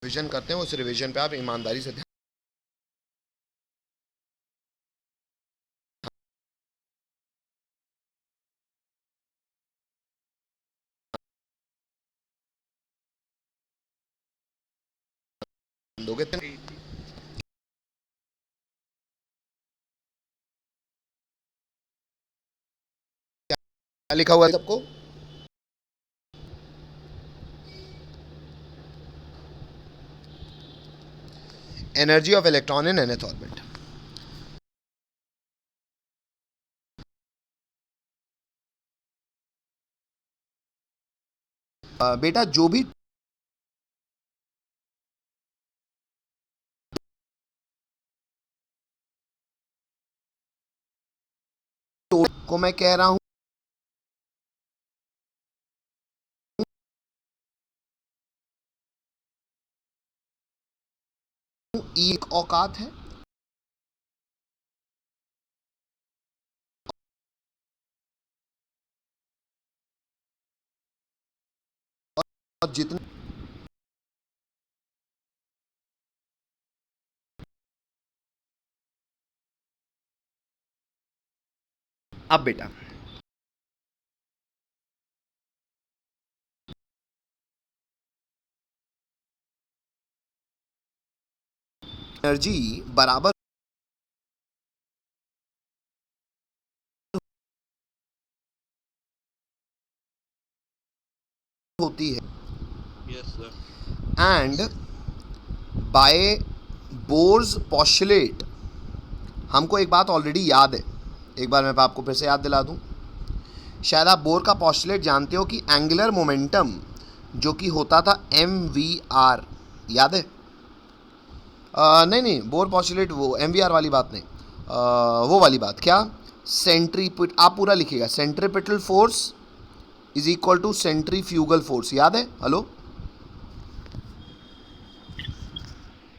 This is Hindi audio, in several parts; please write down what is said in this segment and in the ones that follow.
रिवीजन करते हैं, उस रिवीजन पे आप ईमानदारी से ध्यान दोगे। क्या लिखा हुआ है सबको? Energy of electron in nth orbit. बेटा जो भी को मैं कह रहा हूं एक औकात है, और जितने अब बेटा एनर्जी बराबर होती है। Yes sir. And by Bohr's postulate, हमको एक बात ऑलरेडी याद है, एक बार मैं आपको फिर से याद दिला दूं। शायद आप बोर का पोस्टुलेट जानते हो कि एंगुलर मोमेंटम जो कि होता था MVR, याद है? नहीं नहीं, बोर पोस्टुलेट वो MVR वाली बात नहीं, वो वाली बात क्या, सेंट्रीपिट, आप पूरा लिखिएगा, centripetal force is equal to centrifugal force, याद है? Hello,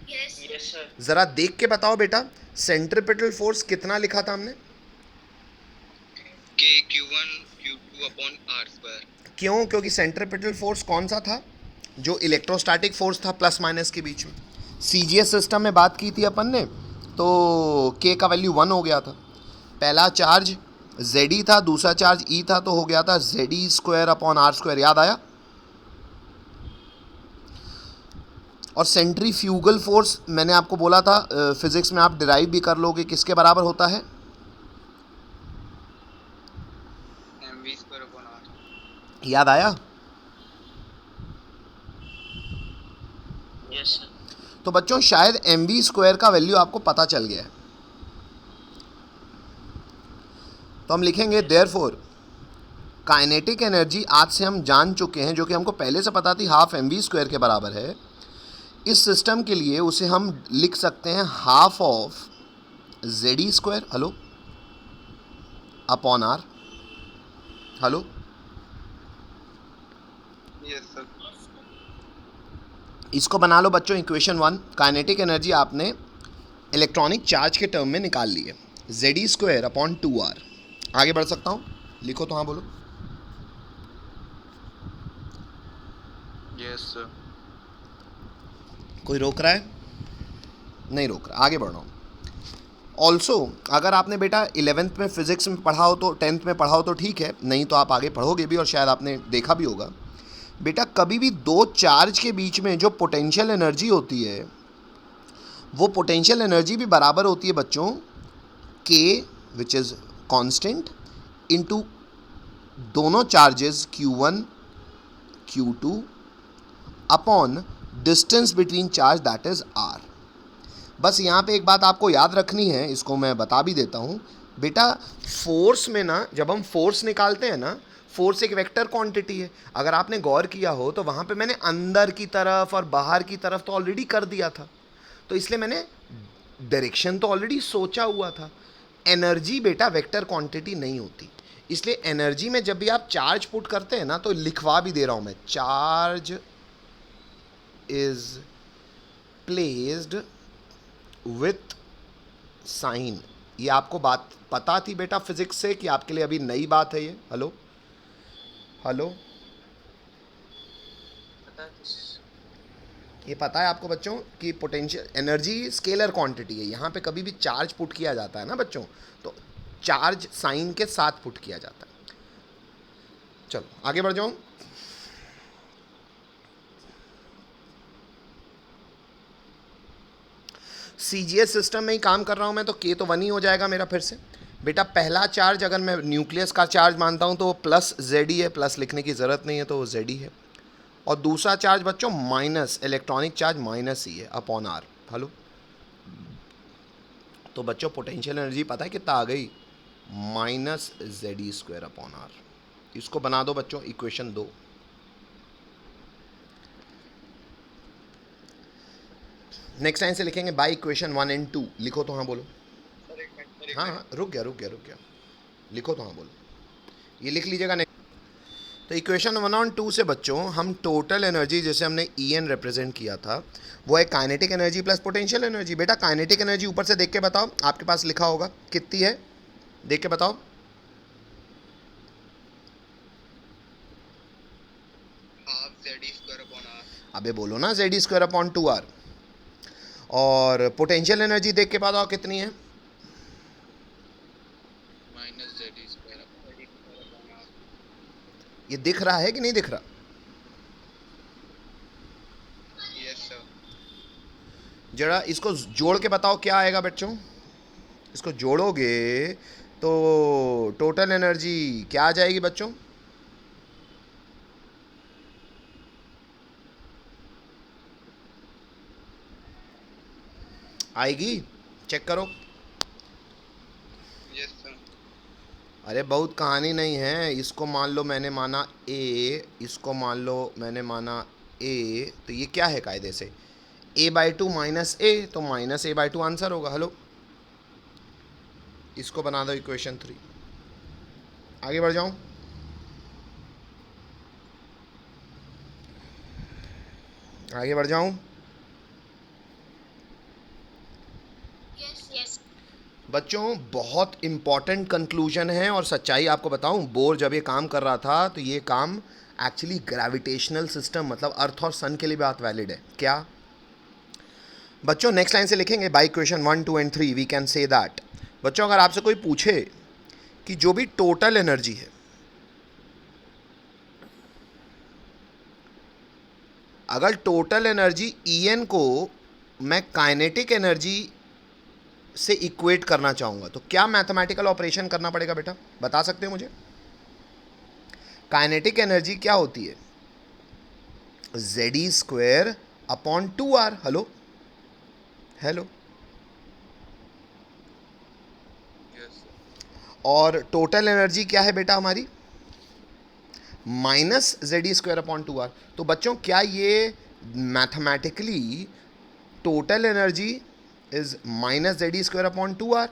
yes sir. जरा देख के बताओ बेटा, सेंट्रीपिटल फोर्स कितना लिखा था हमने? के Q1 Q2 upon R square. क्यों? क्योंकि सेंट्रीपिटल फोर्स कौन सा था? जो इलेक्ट्रोस्टैटिक फोर्स था प्लस माइनस के बीच में। CGS सिस्टम में बात की थी अपन ने, तो K का वैल्यू 1 हो गया था। पहला चार्ज ZE था, दूसरा चार्ज E था, तो हो गया था ZE square upon R square, याद आया? और सेंट्रीफ्यूगल फोर्स मैंने आपको बोला था, फिजिक्स में आप डिराइव भी कर लोगे, किसके बराबर होता है? mv square upon R. याद आया? Yes sir. तो बच्चों शायद MV स्क्वायर का वैल्यू आपको पता चल गया है, तो हम लिखेंगे देयरफॉर काइनेटिक एनर्जी आज से हम जान चुके हैं, जो कि हमको पहले से पता थी, हाफ MV स्क्वायर के बराबर है। इस सिस्टम के लिए उसे हम लिख सकते हैं half of ZE square, hello, upon R, hello. Yes sir. इसको बना लो बच्चों इक्वेशन 1। काइनेटिक एनर्जी आपने इलेक्ट्रॉनिक चार्ज के टर्म में निकाल ली है, ZE स्क्वायर अपॉन 2R। आगे बढ़ सकता हूँ? लिखो तो हाँ बोलो। Yes sir. कोई रोक रहा है? नहीं रोक रहा, आगे बढ़ रहा हूँ। ऑल्सो अगर आपने बेटा 11th में फिजिक्स में पढ़ा हो तो, 10th में पढ़ा हो तो ठीक है, नहीं तो आप आगे पढ़ोगे भी, और शायद आपने देखा भी होगा बेटा, कभी भी दो चार्ज के बीच में जो पोटेंशियल एनर्जी होती है, वो पोटेंशियल एनर्जी भी बराबर होती है बच्चों K, which is constant, into दोनों charges Q1 Q2 upon distance between charge, that is R। बस यहाँ पे एक बात आपको याद रखनी है, इसको मैं बता भी देता हूँ बेटा। फोर्स में ना, जब हम फोर्स निकालते हैं ना, फोर्स एक वेक्टर क्वांटिटी है। अगर आपने गौर किया हो तो वहाँ पे मैंने अंदर की तरफ और बाहर की तरफ तो ऑलरेडी कर दिया था, तो इसलिए मैंने डायरेक्शन तो ऑलरेडी सोचा हुआ था। एनर्जी बेटा वेक्टर क्वांटिटी नहीं होती, इसलिए एनर्जी में जब भी आप चार्ज पुट करते हैं ना, तो लिखवा भी दे रहा हूँ मैं, charge is placed with sign. ये आपको बात पता थी बेटा फिजिक्स से, कि आपके लिए अभी नई बात है ये? हेलो, हेलो, पता है। ये पता है आपको बच्चों कि पोटेंशियल एनर्जी स्केलर क्वांटिटी है, यहाँ पे कभी भी चार्ज पुट किया जाता है ना बच्चों, तो चार्ज साइन के साथ पुट किया जाता है। चलो आगे बढ़ जाऊँ। सीजीएस सिस्टम में ही काम कर रहा हूँ मैं, तो के तो 1 ही हो जाएगा मेरा फिर से। बेटा पहला चार्ज अगर मैं न्यूक्लियस का चार्ज मानता हूँ तो वो प्लस जेड ही है, प्लस लिखने की ज़रूरत नहीं है, तो वो जेड ही है। और दूसरा चार्ज बच्चों माइनस, इलेक्ट्रॉनिक चार्ज माइनस ही है अपॉन आर। हेलो, तो बच्चों पोटेंशियल एनर्जी पता है कितना आ गई, minus Z E square upon R. इसको बना दो बच्चों इक्वेशन 2। नेक्स्ट लाइन से लिखेंगे बाय इक्वेशन 1 एंड 2। लिखो तो हाँ बोलो। हाँ हाँ रुक गया, लिखो तो हाँ बोलो, ये लिख लीजिएगा। तो इक्वेशन 1 और 2 से बच्चों हम टोटल एनर्जी जैसे हमने ई एन रिप्रेजेंट किया था वो है kinetic energy plus potential energy. बेटा काइनेटिक एनर्जी ऊपर से देख के बताओ, आपके पास लिखा होगा कितनी है, देख के बताओ। Half Z square upon R. अबे बोलो ना जेड स्क्वायर अपॉन 2r। और पोटेंशियल एनर्जी देख के बताओ कितनी है, minus Z square upon R. ये दिख रहा है कि नहीं दिख रहा? Yes sir. जरा इसको जोड़ के बताओ क्या आएगा बच्चों, इसको जोड़ोगे तो टोटल एनर्जी क्या आ जाएगी बच्चों? आएगी, चेक करो। Yes sir. अरे बहुत कहानी नहीं है, इसको मान लो मैंने माना ए, इसको मान लो मैंने माना ए, तो ये क्या है कायदे से a/2 माइनस ए, तो माइनस a/2 आंसर होगा। हेलो, इसको बना दो इक्वेशन 3। आगे बढ़ जाऊं। आगे बढ़ जाऊं। बच्चों बहुत इंपॉर्टेंट कंक्लूजन है और सच्चाई आपको बताऊं, बोर जब ये काम कर रहा था तो ये काम एक्चुअली ग्रेविटेशनल सिस्टम मतलब अर्थ और सन के लिए बात वैलिड है क्या बच्चों? नेक्स्ट लाइन से लिखेंगे by equation 1, 2 and 3 we can say that. बच्चों अगर आपसे कोई पूछे कि जो भी टोटल एनर्जी है, अगर टोटल एनर्जी En को मैं काइनेटिक एनर्जी से इक्वेट करना चाहूंगा तो क्या मैथमेटिकल ऑपरेशन करना पड़ेगा बेटा, बता सकते हो मुझे? काइनेटिक एनर्जी क्या होती है, Z square upon 2r। Hello hello, yes. और टोटल एनर्जी क्या है बेटा हमारी, minus Z square upon 2r। तो बच्चों क्या ये mathematically total energy is minus Z square upon 2r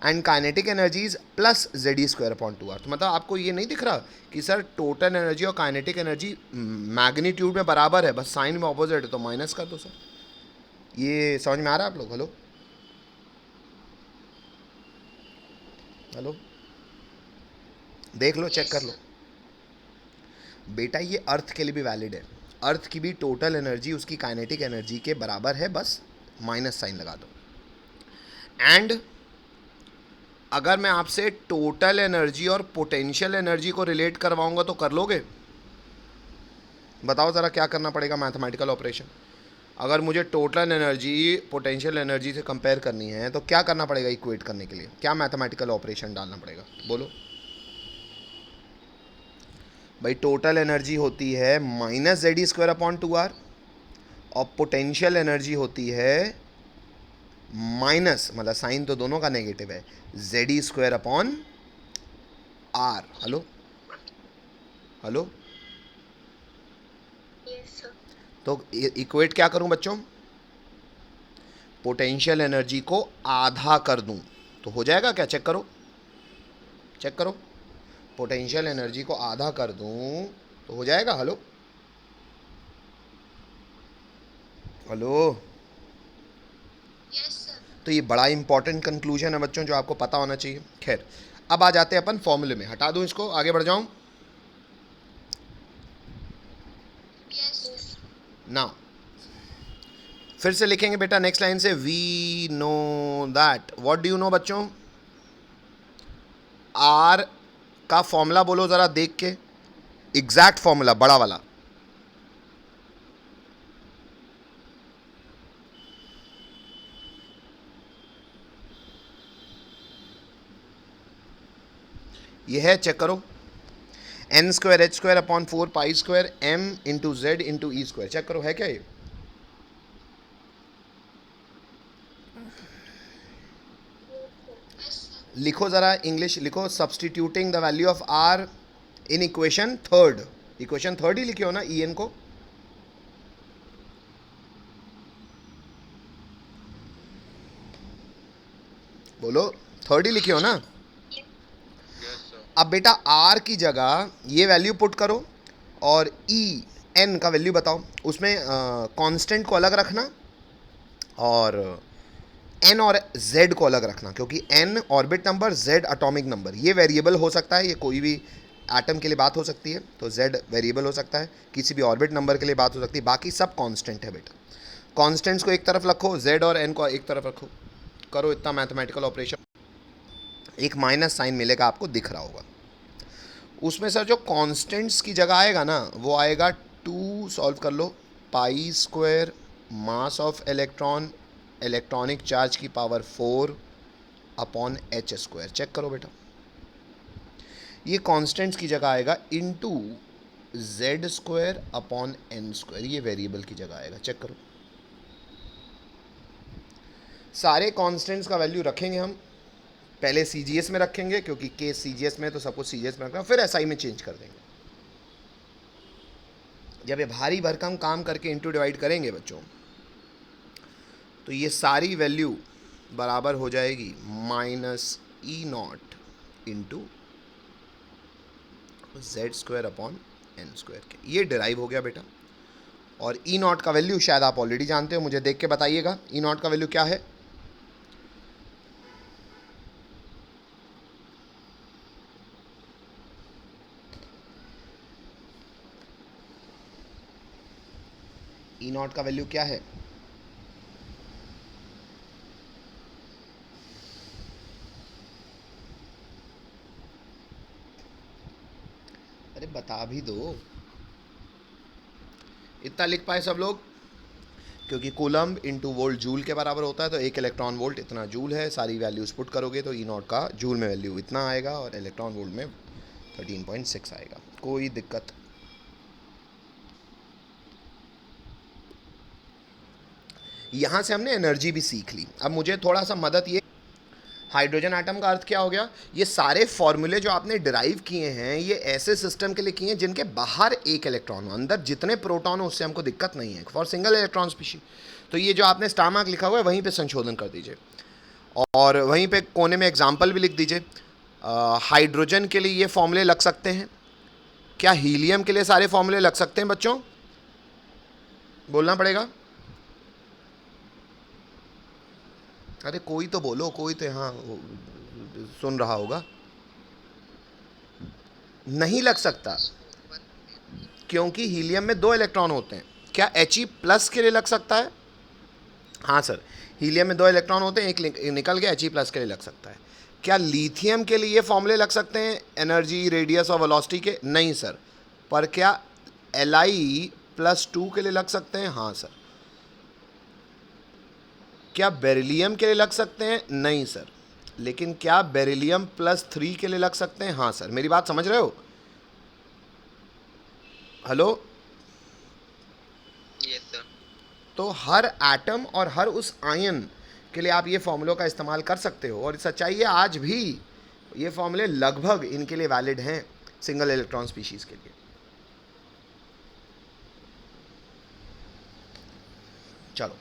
and kinetic energy is plus Z square upon 2r। तो मतलब आपको ये नहीं दिख रहा कि सर टोटल एनर्जी और काइनेटिक एनर्जी मैग्नीट्यूड में बराबर है, बस साइन में ऑपोजिट है, तो माइनस कर दो सर। ये समझ में आ रहा है आप लोग? हेलो हेलो, देख लो, चेक कर लो बेटा, ये अर्थ के लिए भी वैलिड है। अर्थ की भी टोटल एनर्जी उसकी काइनेटिक एनर्जी के बराबर है, बस माइनस साइन लगा दो। एंड अगर मैं आपसे टोटल एनर्जी और पोटेंशियल एनर्जी को रिलेट करवाऊंगा तो कर लोगे? बताओ ज़रा क्या करना पड़ेगा मैथमेटिकल ऑपरेशन। अगर मुझे टोटल एनर्जी पोटेंशियल एनर्जी से कंपेयर करनी है तो क्या करना पड़ेगा इक्वेट करने के लिए, क्या मैथमेटिकल ऑपरेशन डालना पड़ेगा बोलो भाई? टोटल एनर्जी होती है minus Z square upon 2r और पोटेंशियल एनर्जी होती है माइनस, मतलब साइन तो दोनों का नेगेटिव है, Z square upon R. Hello hello, तो इक्वेट क्या करूं बच्चों, पोटेंशियल एनर्जी को आधा कर दूं तो हो जाएगा क्या? चेक करो, चेक करो, पोटेंशियल एनर्जी को आधा कर दूं तो हो जाएगा। हेलो हेलो, तो ये बड़ा इंपॉर्टेंट कंक्लूजन है बच्चों जो आपको पता होना चाहिए। खैर अब आ जाते हैं अपन फॉर्मूले में, हटा दूं इसको, आगे बढ़ जाऊं। नाउ फिर से लिखेंगे बेटा नेक्स्ट लाइन से, we know that, what do you know बच्चों? आर का फॉर्मूला बोलो जरा देख के, एग्जैक्ट फॉर्मूला बड़ा वाला। ये है, चेक करो, N square H square upon 4 pi square M into Z into E square. Check करो है क्या ये? लिखो जरा इंग्लिश लिखो, substituting the value of R in equation third. Equation third ही लिखे हो ना ई एन को? बोलो, थर्ड ही लिखे हो ना? Yes sir. अब बेटा आर की जगह ये वैल्यू पुट करो और ई एन का वैल्यू बताओ। उसमें कांस्टेंट को अलग रखना और एन और जेड को अलग रखना, क्योंकि N orbit number, Z atomic number. ये वेरिएबल हो सकता है, ये कोई भी एटम के लिए बात हो सकती है, तो जेड वेरिएबल हो सकता है, किसी भी ऑर्बिट नंबर के लिए बात हो सकती है, बाकी सब कांस्टेंट है बेटा। कांस्टेंट्स को एक तरफ रखो, जेड और एन को एक तरफ रखो, करो इतना मैथमेटिकल ऑपरेशन, एक माइनस साइन मिलेगा आपको, दिख रहा होगा। उसमें सर जो कांस्टेंट्स की जगह आएगा ना, वो आएगा 2, सॉल्व कर लो, pi square mass of electron, electronic charge की power 4 upon H square. Check करो बेटा, ये कांस्टेंट्स की जगह आएगा into Z square upon N square, ये वेरिएबल की जगह आएगा। चेक करो, सारे कांस्टेंट्स का वैल्यू रखेंगे हम, पहले सीजीएस में रखेंगे क्योंकि केस सीजीएस में, तो सब कुछ सीजीएस में रखना, फिर एसआई में चेंज कर देंगे। जब ये भारी भरकम काम करके इंटू डिवाइड करेंगे बच्चों, तो ये सारी वैल्यू बराबर हो जाएगी minus E not into Z square upon N square के। ये डिराइव हो गया बेटा। और ई नॉट का वैल्यू शायद आप ऑलरेडी जानते हो, मुझे देख के बताइएगा ई नॉट का वैल्यू क्या है। ई नॉट का वैल्यू क्या है? अरे बता भी दो, इतना लिख पाए सब लोग? क्योंकि कूलम्ब इंटू वोल्ट जूल के बराबर होता है, तो एक इलेक्ट्रॉन वोल्ट इतना जूल है। सारी वैल्यूज पुट करोगे तो ई नॉट का जूल में वैल्यू इतना आएगा और इलेक्ट्रॉन वोल्ट में 13.6 आएगा। कोई दिक्कत? यहाँ से हमने एनर्जी भी सीख ली। अब मुझे थोड़ा सा मदद, ये हाइड्रोजन एटम का अर्थ क्या हो गया? ये सारे फॉर्मूले जो आपने डिराइव किए हैं, ये ऐसे सिस्टम के लिए किए हैं जिनके बाहर एक इलेक्ट्रॉन हो, अंदर जितने प्रोटॉन हो उससे हमको दिक्कत नहीं है, फॉर सिंगल इलेक्ट्रॉन स्पीशी। तो ये जो आपने स्टार मार्क लिखा हुआ है वहीं पे संशोधन कर दीजिए और वहीं पे कोने में एग्जाम्पल भी लिख दीजिए। हाइड्रोजन के लिए ये फॉर्मूले लग सकते हैं क्या? हीलियम के लिए सारे फॉर्मूले लग सकते हैं बच्चों? बोलना पड़ेगा। अरे कोई तो बोलो, कोई तो हाँ सुन रहा होगा। नहीं लग सकता क्योंकि हीलियम में 2 इलेक्ट्रॉन होते हैं। क्या He प्लस के लिए लग सकता है? हाँ सर, हीलियम में 2 इलेक्ट्रॉन होते हैं, एक निकल के He प्लस के लिए लग सकता है। क्या लिथियम के लिए ये फॉर्मूले लग सकते हैं एनर्जी, रेडियस और वेलोसिटी के? नहीं सर। पर क्या Li+2 के लिए लग सकते हैं? हाँ सर। क्या बेरिलियम के लिए लग सकते हैं? नहीं सर। लेकिन क्या बेरिलियम+3 के लिए लग सकते हैं? हाँ सर। मेरी बात समझ रहे हो? हेलो? Yes sir. तो हर एटम और हर उस आयन के लिए आप ये फॉर्मूलों का इस्तेमाल कर सकते हो, और सच्चाई है आज भी ये फॉर्मूले लगभग इनके लिए वैलिड हैं, सिंगल इलेक्ट्रॉन स्पीशीज के लिए। चलो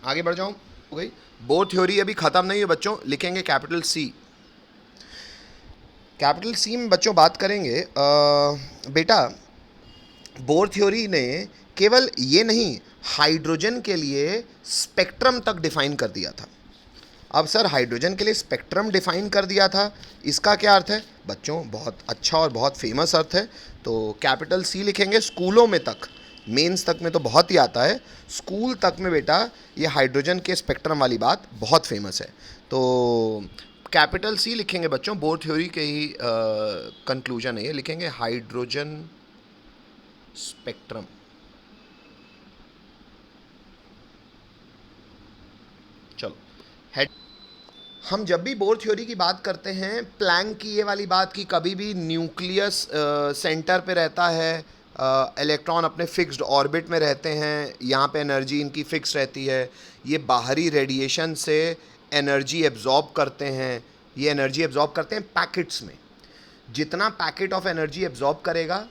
आगे बढ़ जाऊं, हो गई बोर थ्योरी। अभी खत्म नहीं है बच्चों, लिखेंगे कैपिटल सी। कैपिटल सी में बच्चों बात करेंगे बेटा, बोर थ्योरी ने केवल ये नहीं, हाइड्रोजन के लिए स्पेक्ट्रम तक डिफाइन कर दिया था। अब सर हाइड्रोजन के लिए स्पेक्ट्रम डिफाइन कर दिया था, इसका क्या अर्थ है बच्चों? बहुत अच्छा और बहुत फेमस अर्थ है। तो कैपिटल सी लिखेंगे, स्कूलों में तक मेंस तक में तो बहुत ही आता है, स्कूल तक में बेटा ये हाइड्रोजन के स्पेक्ट्रम वाली बात बहुत फेमस है। तो कैपिटल सी लिखेंगे बच्चों, बोर थ्योरी के ही कंक्लूजन है ये, लिखेंगे हाइड्रोजन स्पेक्ट्रम। चलो हेड। हम जब भी बोर थ्योरी की बात करते हैं, प्लैंक की ये वाली बात कि कभी भी न्यूक्लियस सेंटर पे रहता है, इलेक्ट्रॉन अपने फिक्स्ड ऑर्बिट में रहते हैं, यहाँ पे एनर्जी इनकी फिक्स रहती है, ये बाहरी रेडिएशन से एनर्जी एब्जॉर्ब करते हैं, ये एनर्जी एब्जॉर्ब करते हैं पैकेट्स में। जितना पैकेट ऑफ एनर्जी एब्जॉर्ब करेगा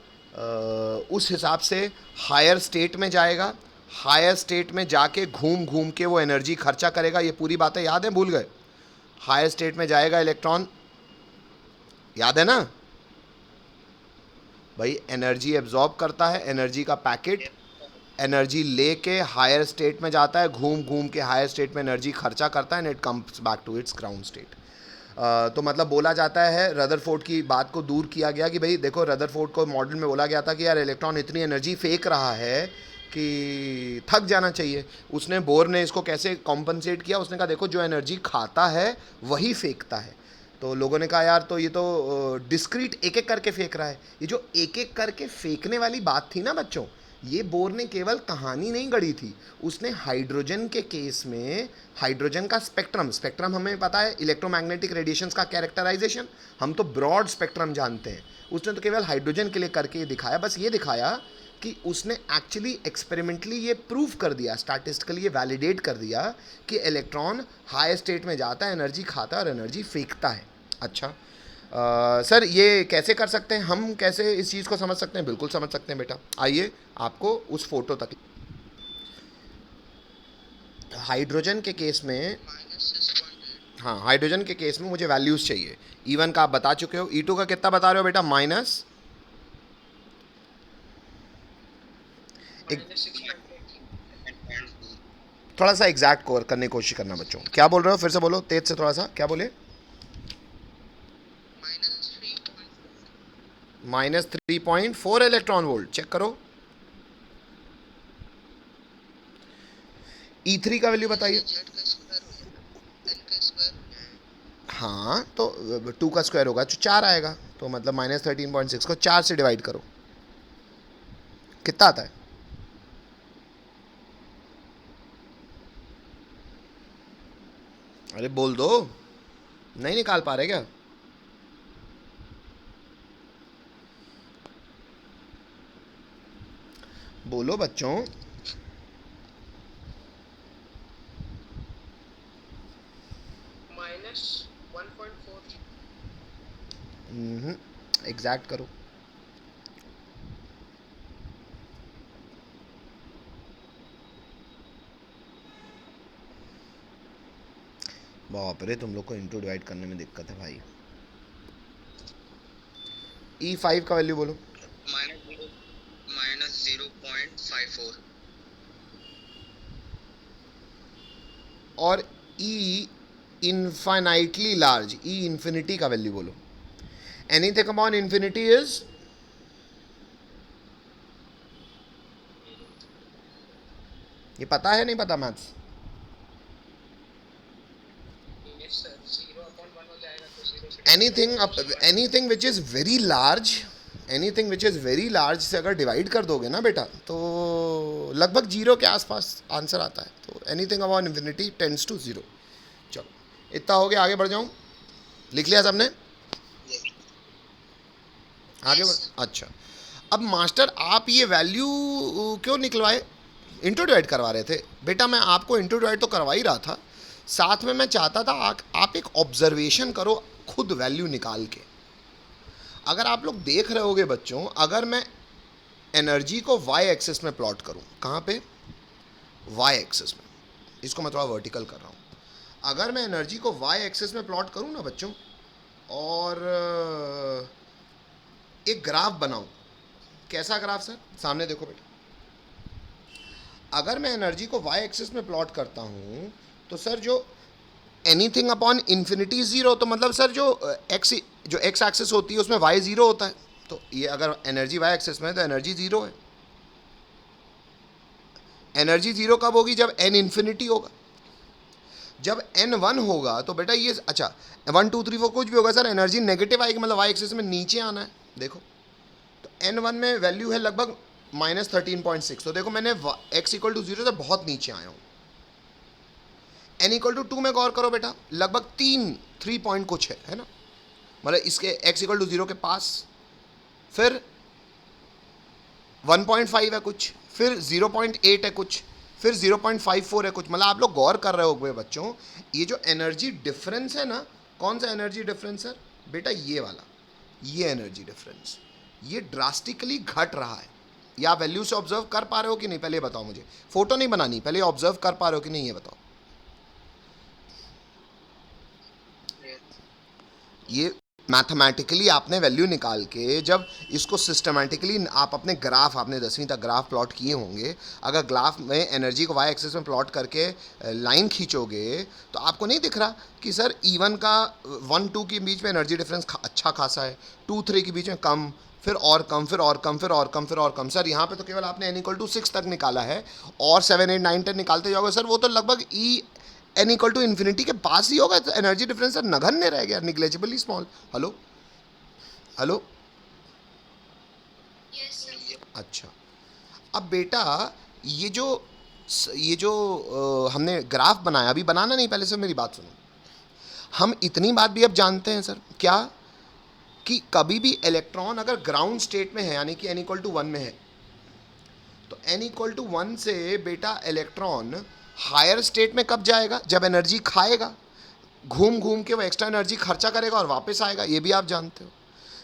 उस हिसाब से हायर स्टेट में जाएगा, हायर स्टेट में जाके घूम घूम के वो एनर्जी खर्चा करेगा। ये पूरी बातें याद हैं, भूल गए? हायर स्टेट में जाएगा इलेक्ट्रॉन, याद है ना भाई? एनर्जी एब्जॉर्ब करता है, एनर्जी का पैकेट एनर्जी लेके हायर स्टेट में जाता है, घूम घूम के हायर स्टेट में एनर्जी खर्चा करता है, and it comes back to its ground state. तो मतलब बोला जाता है, रदरफोर्ड की बात को दूर किया गया कि भाई देखो, रदरफोर्ड को मॉडल में बोला गया था कि यार इलेक्ट्रॉन इतनी एनर्जी फेंक रहा है कि थक जाना चाहिए। उसने, बोर ने इसको कैसे कॉम्पनसेट किया? उसने कहा देखो, जो एनर्जी खाता है वही फेंकता है। तो लोगों ने कहा यार तो ये तो डिस्क्रीट एक एक करके फेंक रहा है। ये जो एक एक करके फेंकने वाली बात थी ना बच्चों, ये बोर ने केवल कहानी नहीं गढ़ी थी, उसने हाइड्रोजन के केस में हाइड्रोजन का स्पेक्ट्रम हमें पता है, इलेक्ट्रोमैग्नेटिक रेडिएशंस का कैरेक्टराइजेशन हम तो ब्रॉड स्पेक्ट्रम जानते हैं, उसने तो केवल हाइड्रोजन के लिए करके दिखाया। बस ये दिखाया कि उसने एक्चुअली एक्सपेरिमेंटली ये प्रूव कर दिया, स्टैटिस्टिकली ये वैलिडेट कर दिया कि इलेक्ट्रॉन हाई स्टेट में जाता है, एनर्जी खाता है और एनर्जी फेंकता है। अच्छा सर ये कैसे कर सकते हैं, हम कैसे इस चीज़ को समझ सकते हैं? बिल्कुल समझ सकते हैं बेटा, आइए आपको उस फोटो तक। हाइड्रोजन के केस में, हाँ हाइड्रोजन के केस में मुझे वैल्यूज़ चाहिए। E1 का आप बता चुके हो, E2 का कितना बता रहे हो बेटा? माइनस थोड़ा सा एग्जैक्ट कवर करने की कोशिश करना बच्चों। क्या बोल रहे हो? फिर से बोलो तेज से, थोड़ा सा क्या बोले? -3.4 इलेक्ट्रॉन वोल्ट। चेक करो E3 का वैल्यू बताइए। हाँ तो 2 का स्क्वायर होगा तो 4 आएगा, तो मतलब -13.6 को 4 से डिवाइड करो, कितना आता है? अरे बोल दो, नहीं निकाल पा रहे क्या? बोलो बच्चों। -1.4। एग्जैक्ट करो। बाप रे, तुम लोग को इंटू डिवाइड करने में दिक्कत है भाई। E5 का वैल्यू बोलो। -0.54। और E infinitely large, E infinity का वैल्यू बोलो। एनीथिंग अपॉन इन्फिनिटी इज, ये पता है नहीं पता maths? Anything which is very large, anything which is very large से अगर डिवाइड कर दोगे ना बेटा तो लगभग 0 के आसपास आंसर आता है। तो anything upon infinity tends to 0। चलो इतना हो गया, आगे बढ़ जाऊँ? लिख लिया सबने? आगे अच्छा, अब मास्टर आप ये वैल्यू क्यों निकलवाए? इंटू डिवाइड करवा रहे थे बेटा? मैं आपको इंटू डिवाइड तो करवा ही रहा था, साथ में मैं चाहता था आप एक ऑब्जर्वेशन करो खुद वैल्यू निकाल के। अगर आप लोग देख रहे होगे बच्चों, अगर मैं एनर्जी को y एक्सिस में प्लॉट करूं, कहाँ पे? y एक्सिस में, इसको मैं थोड़ा वर्टिकल कर रहा हूँ। अगर मैं एनर्जी को y एक्सिस में प्लॉट करूं ना बच्चों, और एक ग्राफ बनाऊं, कैसा ग्राफ सर? सामने देखो बेटा, अगर मैं एनर्जी को y एक्सिस में प्लॉट करता हूं तो सर जो एनीथिंग अपॉन इन्फिनिटी 0, तो मतलब सर जो x एक्सिस होती है उसमें y 0 होता है। तो ये अगर एनर्जी y एक्सिस में है तो एनर्जी 0 है। एनर्जी जीरो कब होगी? जब n इन्फिनिटी होगा। जब n 1 होगा तो बेटा ये, अच्छा 1 2 3 4 कुछ भी होगा सर, एनर्जी नेगेटिव आएगी, मतलब वाई एक्सिस में नीचे आना है। देखो तो n 1 में वैल्यू है लगभग -13.6, तो देखो मैंने x इक्वल टू 0 से बहुत नीचे आया हूँ। n इक्वल टू 2 में गौर करो बेटा, लगभग 3 पॉइंट कुछ है ना, मतलब इसके x इक्वल टू 0 के पास, फिर 1.5 है कुछ, फिर 0.8 है कुछ, फिर 0.54 है कुछ। मतलब आप लोग गौर कर रहे होंगे बच्चों, ये जो एनर्जी डिफरेंस है ना, कौन सा एनर्जी डिफरेंस है बेटा? ये वाला, ये एनर्जी डिफरेंस, ये ड्रास्टिकली घट रहा है। या आप वैल्यू से ऑब्जर्व कर पा रहे हो कि नहीं, पहले बताओ मुझे। फोटो नहीं बनानी, पहले ऑब्जर्व कर पा रहे हो कि नहीं, ये बताओ। ये मैथमेटिकली आपने वैल्यू निकाल के, जब इसको सिस्टमेटिकली आप अपने ग्राफ, आपने 10वीं तक ग्राफ प्लॉट किए होंगे, अगर ग्राफ में एनर्जी को वाई एक्सिस में प्लॉट करके लाइन खींचोगे तो आपको नहीं दिख रहा कि सर E1 का 1 2 के बीच में एनर्जी डिफरेंस अच्छा खासा है, 2 3 के बीच में कम, फिर और कम, फिर और कम, फिर और कम, फिर और कम। सर यहाँ पे तो केवल आपने n इक्वल टू 6 तक निकाला है, और 7 8 9 10 निकालते जाओगे सर, वो तो लगभग n इक्वल टू इन्फिनिटी के पास ही होगा। तो एनर्जी डिफरेंस सर नगण्य रह गया, निग्लेजिबली स्मॉल। हेलो हेलो, अच्छा अब बेटा ये जो हमने ग्राफ बनाया, अभी बनाना नहीं, पहले से मेरी बात सुनो। हम इतनी बात भी अब जानते हैं सर, क्या कि कभी भी इलेक्ट्रॉन अगर ग्राउंड स्टेट में है, यानी कि n इक्वल टू 1 में है, तो n इक्वल टू 1 से बेटा इलेक्ट्रॉन हायर स्टेट में कब जाएगा? जब एनर्जी खाएगा, घूम घूम के वो एक्स्ट्रा एनर्जी खर्चा करेगा और वापस आएगा, ये भी आप जानते हो।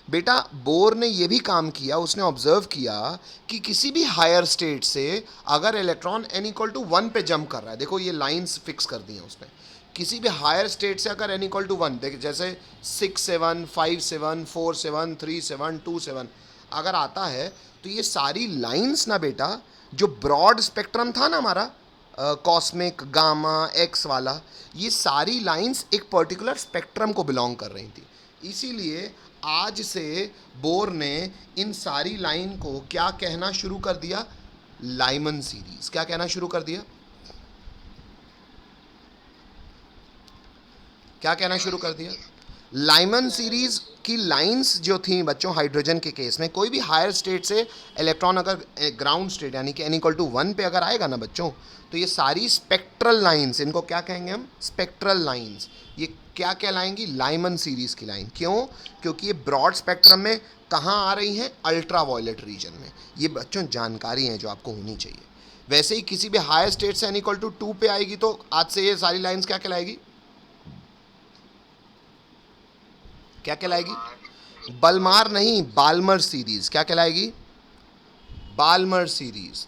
बेटा बोर ने ये भी काम किया, उसने ऑब्जर्व किया कि किसी भी हायर स्टेट से अगर इलेक्ट्रॉन n इक्वल टू 1 पे जंप कर रहा है, देखो ये लाइंस फिक्स कर दी हैं उसने, किसी भी हायर स्टेट से अगर n इक्वल टू 1, देख जैसे 6 7 5 7 4 7 3 7 2 7 अगर आता है, तो ये सारी लाइंस ना बेटा, जो ब्रॉड स्पेक्ट्रम था ना हमारा, कॉस्मिक, गामा, एक्स वाला, ये सारी लाइंस एक पर्टिकुलर स्पेक्ट्रम को बिलोंग कर रही थी। इसीलिए आज से बोर ने इन सारी लाइन को क्या कहना शुरू कर दिया? Lyman series. क्या कहना शुरू कर दिया? क्या कहना शुरू कर दिया? लाइमन सीरीज की लाइंस जो थी बच्चों, हाइड्रोजन के केस में, कोई भी हायर स्टेट से इलेक्ट्रॉन अगर ग्राउंड स्टेट यानी कि n इक्वल टू 1 पे अगर आएगा ना बच्चों, तो ये सारी स्पेक्ट्रल लाइंस, इनको क्या कहेंगे हम? Spectral lines. ये क्या कहलाएंगी? लाइमन सीरीज की लाइन। क्यों? क्योंकि ये ब्रॉड स्पेक्ट्रम में कहाँ आ रही हैं? अल्ट्रा वायलेट रीजन में। ये बच्चों जानकारी है जो आपको होनी चाहिए। वैसे ही किसी भी हायर स्टेट से n इक्वल टू 2 पे आएगी, तो आज से ये सारी लाइंस क्या कहलाएगी? क्या कहलाएगी? बलमार नहीं, बाल्मर सीरीज। क्या कहलाएगी? Balmer series.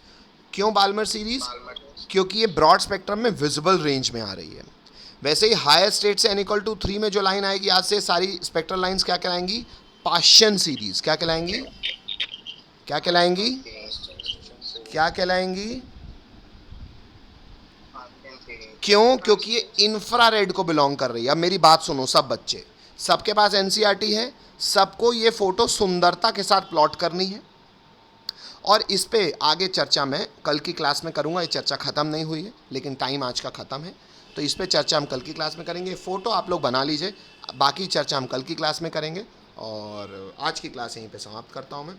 क्यों बाल्मर सीरीज? क्योंकि ये ब्रॉड स्पेक्ट्रम में विजिबल रेंज में आ रही है। वैसे ही हायर स्टेट से n इक्वल टू 3 में जो लाइन आएगी, आज से सारी स्पेक्ट्रल लाइंस क्या कहलाएंगी? पाशियन सीरीज। क्या कहलाएंगी? क्या कहलाएंगी? क्या कहलाएंगी? क्यों? क्योंकि ये इंफ्रारेड को बिलोंग कर रही है। अब मेरी बात सुनो सब बच्चे, सबके पास एनसीईआरटी है, सबको ये फोटो सुंदरता के साथ प्लॉट करनी है, और इस पे आगे चर्चा मैं कल की क्लास में करूंगा। ये चर्चा ख़त्म नहीं हुई है, लेकिन टाइम आज का ख़त्म है, तो इस पे चर्चा हम कल की क्लास में करेंगे। फ़ोटो आप लोग बना लीजिए, बाकी चर्चा हम कल की क्लास में करेंगे। और आज की क्लास यहीं पे समाप्त करता हूँ मैं।